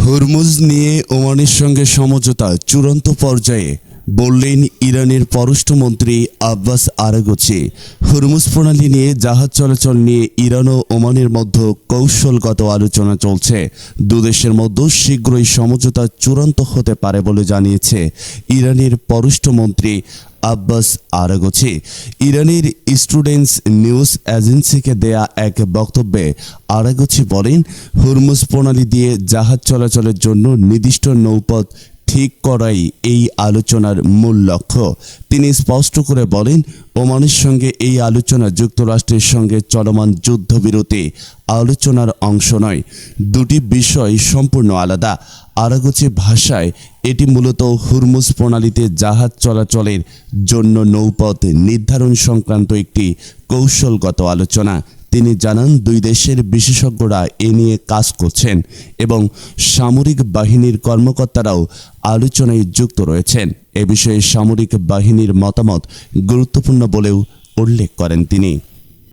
Hormuz নিয়ে ওমানের সঙ্গে সমঝোতা চূড়ান্ত পর্যায়ে, বললেন ইরানের পররাষ্ট্রমন্ত্রী আব্বাস আরাগচি। হরমুজ প্রণালী নিয়ে জাহাজ চলাচল নিয়ে ইরান ও ওমানের মধ্যে কৌশলগত আলোচনা চলছে। দুদেশের মধ্যে শীঘ্রই সমঝোতা চূড়ান্ত হতে পারে বলে জানিয়েছে ইরানের পররাষ্ট্রমন্ত্রী আব্বাস আরাগচি। ইরানের স্টুডেন্টস নিউজ এজেন্সিকে দেয়া এক বক্তব্যে আরাগচি বলেন, হরমুজ প্রণালী দিয়ে জাহাজ চলাচলের জন্য নির্দিষ্ট নৌপথ ঠিক করাই এই আলোচনার মূল লক্ষ্য। তিনি স্পষ্ট করে বলেন, ওমানের সঙ্গে এই আলোচনা যুক্তরাষ্ট্রের সঙ্গে চলমান যুদ্ধবিরতি আলোচনার অংশ নয়। দুটি বিষয় সম্পূর্ণ আলাদা। আরাগচি ভাষায় এটি মূলত হরমুজ প্রণালীতে জাহাজ চলাচলের জন্য নৌপথ নির্ধারণ সংক্রান্ত একটি কৌশলগত আলোচনা। তিনি জানান, দুই দেশের বিশেষজ্ঞরা এ নিয়ে কাজ করছেন এবং সামরিক বাহিনীর কর্মকর্তারাও আলোচনায় যুক্ত রয়েছেন। এ বিষয়ে সামরিক বাহিনীর মতামত গুরুত্বপূর্ণ বলেও উল্লেখ করেন তিনি।